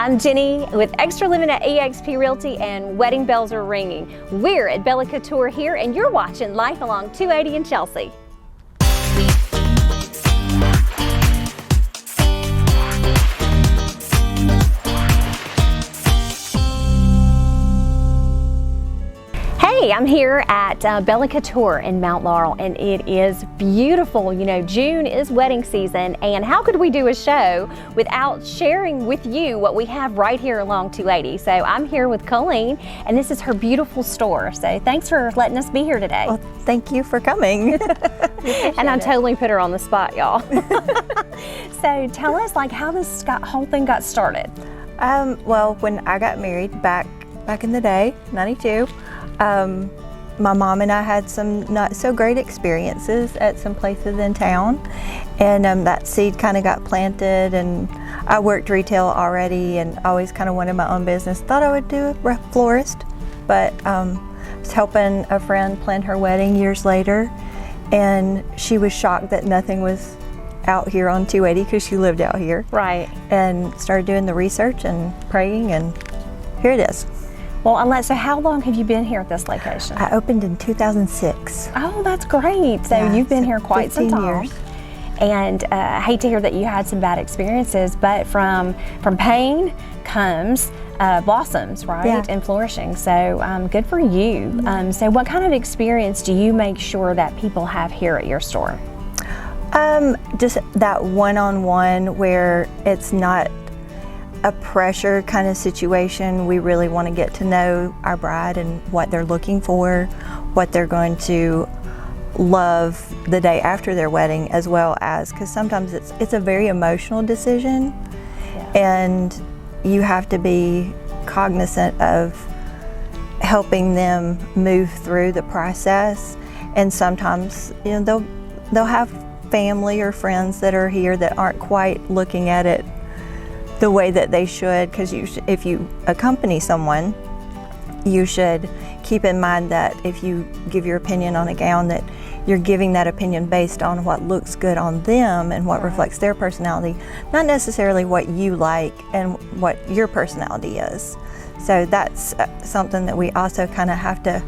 I'm Jenny with Extra Living at eXp Realty, and wedding bells are ringing. We're at Bella Couture here, and you're watching Life Along 280 in Chelsea. Hey, I'm here at Bella Couture in Mount Laurel, and it is beautiful. You know, June is wedding season, and how could we do a show without sharing with you what we have right here along 280? So I'm here with Colleen, and this is her beautiful store. So thanks for letting us be here today. Well, thank you for coming. And I totally put her on the spot, y'all. So tell us, like, how this whole thing got started. Well, when I got married back in the day, 92, my mom and I had some not so great experiences at some places in town, and that seed kind of got planted, and I worked retail already and always kind of wanted my own business. Thought I would do a florist, but was helping a friend plan her wedding years later, and she was shocked that nothing was out here on 280 because she lived out here. Right. And started doing the research and praying, and here it is. Well, so how long have you been here at this location? I opened in 2006. Oh, that's great. So Yeah, you've been here quite some 15 time. years. And I hate to hear that you had some bad experiences, but from pain comes blossoms, right? Yeah. And flourishing. So good for you. So what kind of experience do you make sure that people have here at your store? Just that one-on-one where it's not a pressure kind of situation. We really want to get to know our bride and what they're looking for, what they're going to love the day after their wedding, as well as, because sometimes it's a very emotional decision. Yeah. And you have to be cognizant of helping them move through the process. And sometimes, you know, they'll have family or friends that are here that aren't quite looking at it the way that they should, because if you accompany someone, you should keep in mind that if you give your opinion on a gown, that you're giving that opinion based on what looks good on them and what reflects their personality, not necessarily what you like and what your personality is. So that's something that we also kind of have to,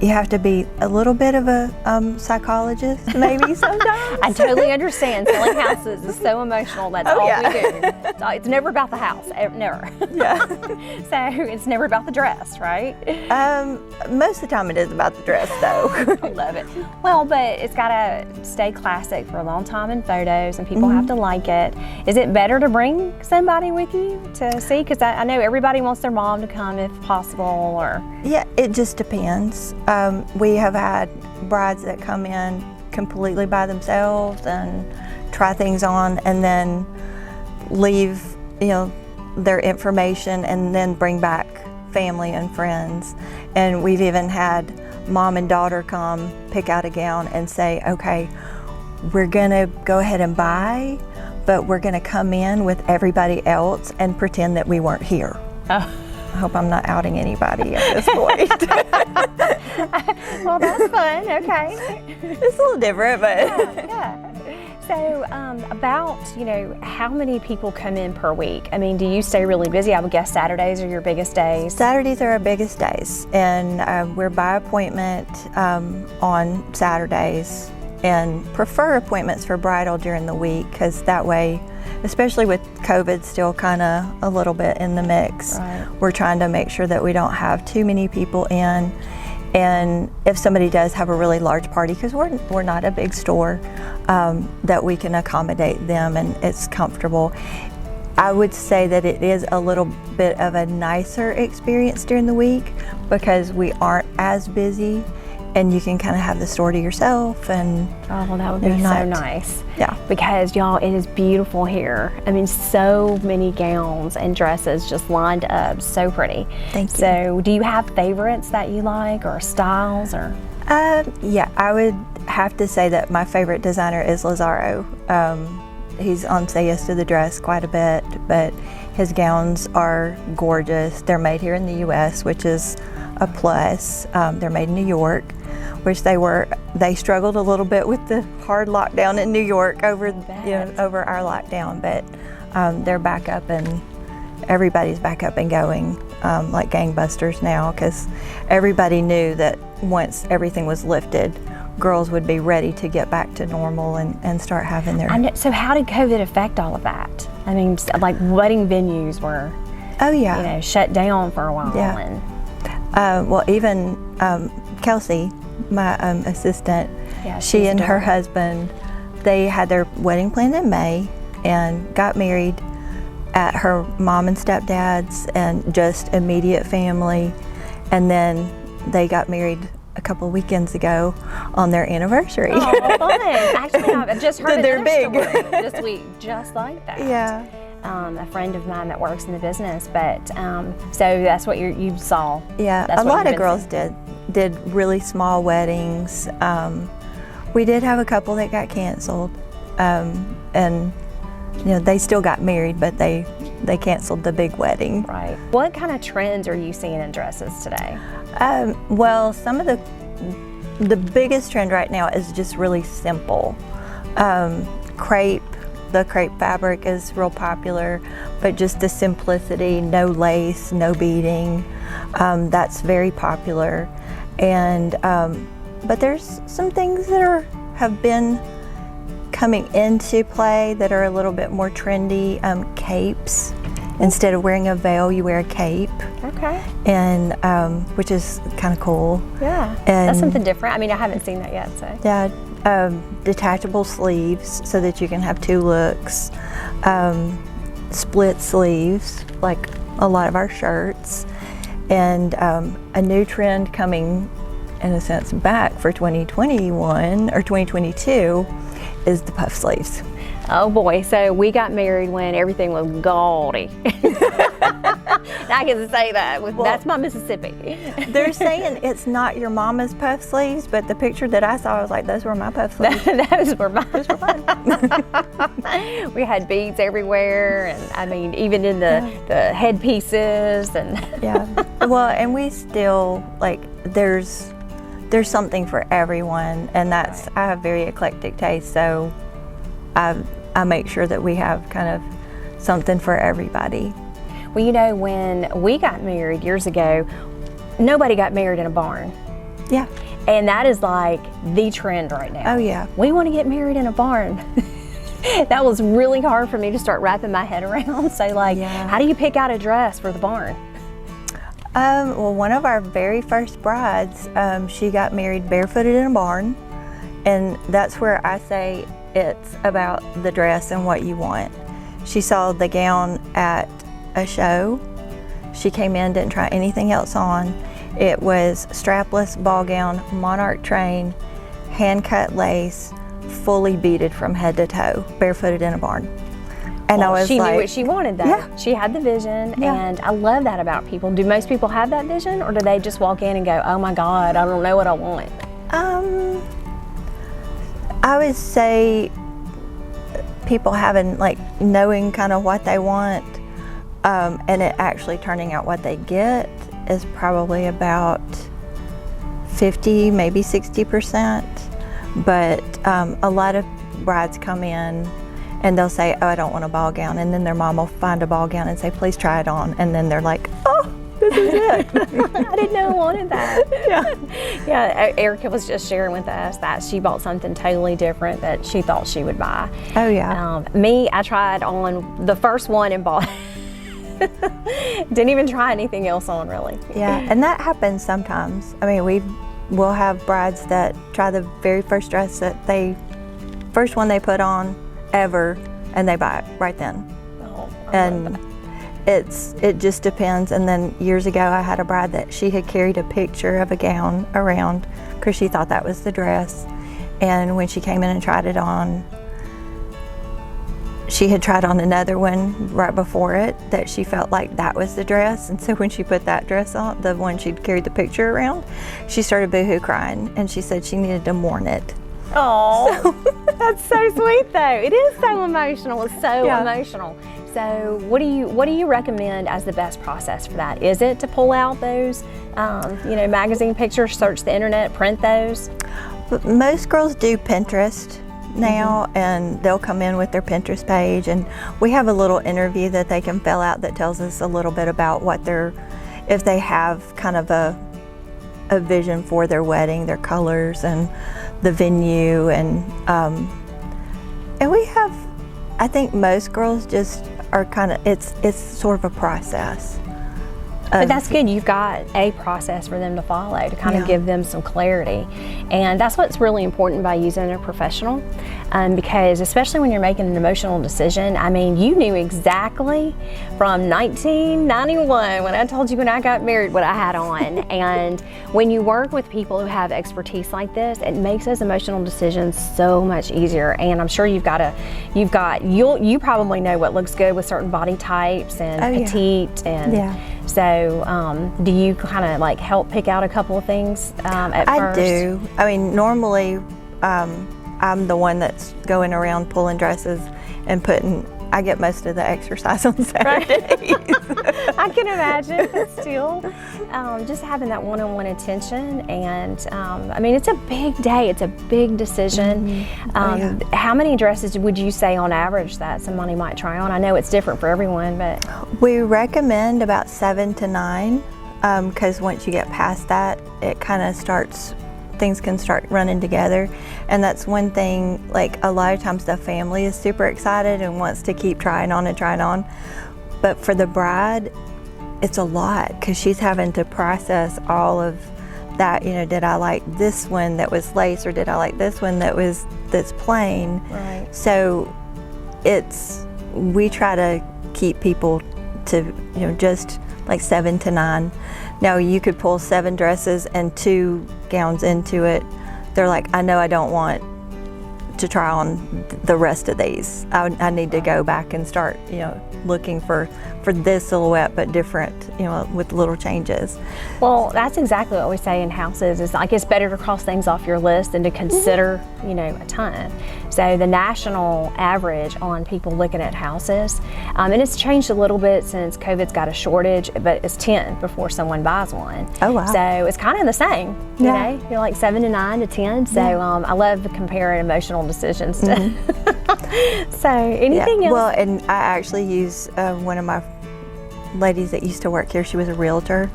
you have to be a little bit of a psychologist maybe sometimes. I totally understand. Selling houses is so emotional. That's all we do. It's never about the house, never. Yeah. So it's never about the dress, right? Most of the time it is about the dress though. I love it. Well, but it's got to stay classic for a long time in photos, and people have to like it. Is it better to bring somebody with you to see? Because I know everybody wants their mom to come if possible, or... Yeah, it just depends. We have had brides that come in completely by themselves and try things on, and then leave, you know, their information, and then bring back family and friends. And we've even had mom and daughter come pick out a gown and say, okay, we're gonna go ahead and buy, but we're gonna come in with everybody else and pretend that we weren't here. Oh. I hope I'm not outing anybody at this point. Well, that's fun. Okay. It's a little different, but Yeah. So about, you know, how many people come in per week? I mean, do you stay really busy? I would guess Saturdays are your biggest days. Saturdays are our biggest days, and we're by appointment on Saturdays, and prefer appointments for bridal during the week, because that way, especially with COVID still kind of a little bit in the mix, we're trying to make sure that we don't have too many people in. And if somebody does have a really large party, because we're not a big store, that we can accommodate them and it's comfortable. I would say that it is a little bit of a nicer experience during the week because we aren't as busy, and you can kind of have the store to yourself. And oh, well, that would be so nice. Yeah. Because y'all, it is beautiful here. I mean, so many gowns and dresses just lined up, so pretty. Thank you. So do you have favorites that you like, or styles, or? Yeah, I would have to say that my favorite designer is Lazaro. He's on Say Yes to the Dress quite a bit, but his gowns are gorgeous. They're made here in the U.S., which is a plus. They're made in New York, which they struggled a little bit with the hard lockdown in New York over our lockdown, but they're back up and everybody's back up and going like gangbusters now, because everybody knew that once everything was lifted, girls would be ready to get back to normal and start having their... So how did COVID affect all of that? I mean, like wedding venues were, Oh yeah, shut down for a while. Yeah. Well, even Kelsey, my assistant, she and her husband, they had their wedding planned in May and got married at her mom and stepdad's and just immediate family, and then they got married a couple of weekends ago on their anniversary. Oh, fun! Actually, I've just heard They're big story this week, just like that. Yeah. A friend of mine that works in the business, but so that's what you saw. Yeah, that's a lot of girls did really small weddings. We did have a couple that got canceled, and they still got married, but they canceled the big wedding. Right. What kind of trends are you seeing in dresses today? Well, some of the biggest trend right now is just really simple. Crepe. The crepe fabric is real popular, but just the simplicity, no lace, no beading, that's very popular. And but there's some things that have been coming into play that are a little bit more trendy. Capes. Instead of wearing a veil, you wear a cape. Okay. And which is kind of cool. Yeah. And that's something different. I mean, I haven't seen that yet, so. Yeah. Detachable sleeves so that you can have two looks. Split sleeves, like a lot of our shirts. And a new trend coming, in a sense, back for 2021 or 2022 is the puff sleeves. Oh boy, so we got married when everything was gaudy. I can say that, that's my Mississippi. They're saying it's not your mama's puff sleeves, but the picture that I saw, I was like, those were my puff sleeves. Those were mine. We had beads everywhere, and I mean, even in the headpieces. And yeah, well, and we still, like, there's something for everyone, and that's, I have very eclectic taste, so I make sure that we have kind of something for everybody. Well, when we got married years ago, nobody got married in a barn. Yeah. And that is like the trend right now. Oh yeah. We want to get married in a barn. That was really hard for me to start wrapping my head around. So how do you pick out a dress for the barn? Well, one of our very first brides, she got married barefooted in a barn. And that's where I say it's about the dress and what you want. She saw the gown at a show. She came in, didn't try anything else on. It was strapless ball gown, monarch train, hand-cut lace, fully beaded from head to toe, barefooted in a barn. And I was she like, knew what she wanted though. Yeah. She had the vision, and I love that about people. Do most people have that vision, or do they just walk in and go, oh my God, I don't know what I want? I would say people having, knowing kind of what they want, and it actually turning out what they get is probably about 50, maybe 60%. But a lot of brides come in and they'll say, oh, I don't want a ball gown. And then their mom will find a ball gown and say, please try it on. And then they're like, oh, this is it. I didn't know I wanted that. Yeah, Erica was just sharing with us that she bought something totally different that she thought she would buy. Oh, yeah. Me, I tried on the first one and bought didn't even try anything else on, really. Yeah, and that happens sometimes. I mean, we'll have brides that try the very first dress first one they put on ever, and they buy it right then. Oh, and it just depends. And then years ago, I had a bride that she had carried a picture of a gown around because she thought that was the dress. And when she came in and tried it on, she had tried on another one right before it that she felt like that was the dress. And so when she put that dress on, the one she'd carried the picture around, she started boohoo crying, and she said she needed to mourn it. Oh, that's so sweet though. It is so emotional. It's so emotional. So what do you recommend as the best process for that? Is it to pull out those, magazine pictures, search the internet, print those? Most girls do Pinterest. now, and they'll come in with their Pinterest page, and we have a little interview that they can fill out that tells us a little bit about what if they have kind of a vision for their wedding, their colors and the venue, and we have, I think most girls just are kind of, it's sort of a process. But that's good. You've got a process for them to follow to kind of give them some clarity. And that's what's really important by using a professional, because especially when you're making an emotional decision, I mean, you knew exactly from 1991 when I told you when I got married what I had on. And when you work with people who have expertise like this, it makes those emotional decisions so much easier. And I'm sure you probably know what looks good with certain body types and petite and so do you kind of like help pick out a couple of things at first? I do. I mean, normally I'm the one that's going around pulling dresses and I get most of the exercise on Saturdays. Right. I can imagine, but still, just having that one-on-one attention, and I mean, it's a big day, it's a big decision. How many dresses would you say on average that somebody might try on? I know it's different for everyone, but. We recommend about 7 to 9, because once you get past that, it kind of things can start running together. And that's one thing, like a lot of times the family is super excited and wants to keep trying on and trying on. But for the bride, it's a lot, because she's having to process all of that. You know, did I like this one that was lace, or did I like this one that's plain? Right. So we try to keep people to, just like 7 to 9. Now you could pull 7 dresses and 2 gowns into it. They're like, I know I don't want to try on the rest of these. I need to go back and start, looking for this silhouette, but different, with little changes. Well, that's exactly what we say in houses. It's like it's better to cross things off your list than to consider, a ton. So the national average on people looking at houses, and it's changed a little bit since COVID's got a shortage, but it's 10 before someone buys one. Oh wow! So it's kind of the same. You know, you're like 7 to 9 to 10. So I love comparing emotional decisions to. So anything else? Well, and I actually use one of my ladies that used to work here. She was a realtor,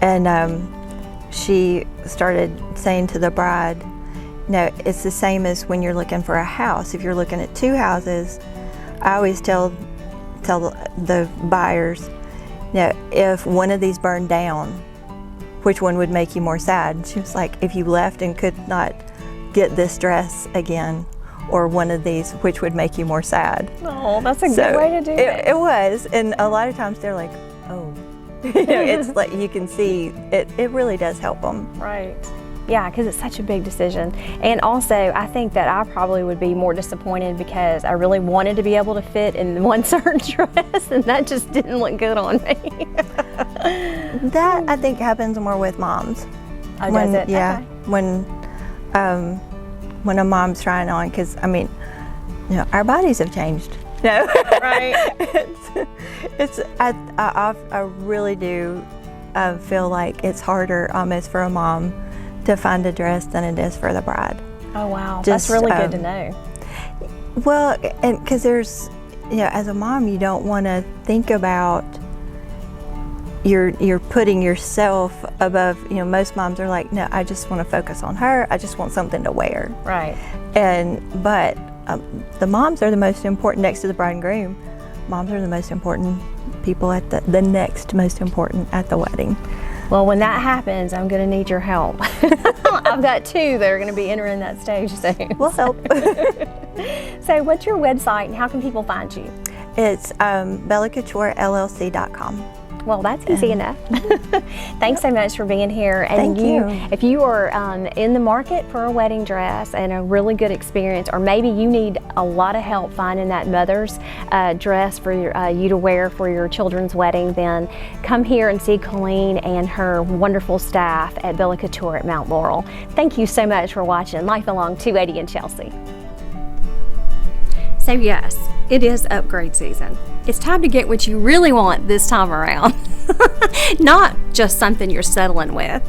and she started saying to the bride, it's the same as when you're looking for a house. If you're looking at 2 houses, I always tell the buyers, if one of these burned down, which one would make you more sad? She was like, if you left and could not get this dress again, or one of these, which would make you more sad. Oh, that's a good way to do it. It was, and a lot of times they're like, oh. It's like you can see, it really does help them. Right. Yeah, because it's such a big decision. And also, I think that I probably would be more disappointed because I really wanted to be able to fit in one certain dress, and that just didn't look good on me. That, I think, happens more with moms. Oh, does it? Yeah, okay. When a mom's trying on, because, I mean, our bodies have changed. No. Right. I really do feel like it's harder almost for a mom to find a dress than it is for the bride. Oh wow, that's really good to know. Well, and because there's, as a mom, you don't want to think about you're putting yourself above. Most moms are like, no, I just want to focus on her. I just want something to wear. Right. But the moms are the most important, next to the bride and groom. Moms are the most important people at the next most important at the wedding. Well, when that happens, I'm going to need your help. I've got 2 that are going to be entering that stage soon. We'll help. So what's your website and how can people find you? It's BellaCoutureLLC.com. Well, that's easy enough. Thanks so much for being here. And Thank you. If you are in the market for a wedding dress and a really good experience, or maybe you need a lot of help finding that mother's dress for you to wear for your children's wedding, then come here and see Colleen and her wonderful staff at Bella Couture at Mount Laurel. Thank you so much for watching Life Along 280 in Chelsea. So yes, it is upgrade season. It's time to get what you really want this time around. Not just something you're settling with.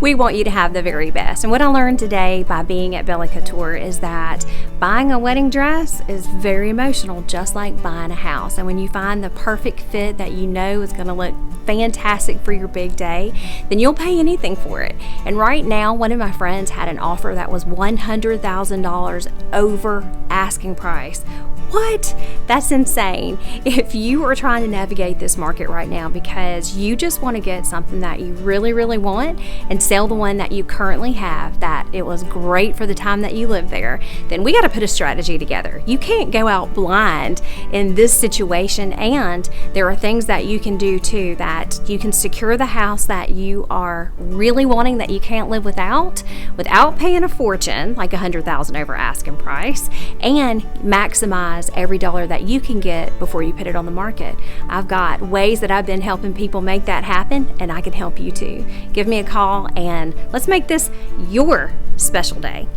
We want you to have the very best. And what I learned today by being at Bella Couture is that buying a wedding dress is very emotional, just like buying a house. And when you find the perfect fit that you know is going to look fantastic for your big day, then you'll pay anything for it. And right now, one of my friends had an offer that was $100,000 over asking price. What? That's insane. If you are trying to navigate this market right now because you just want to get something that you really, really want and sell the one that you currently have, that it was great for the time that you lived there, then we got to put a strategy together. You can't go out blind in this situation, and there are things that you can do too, that you can secure the house that you are really wanting, that you can't live without paying a fortune, like $100,000 over asking price, and maximize every dollar that you can get before you put it on the market. I've got ways that I've been helping people make that happen, and I can help you too. Give me a call and let's make this your special day.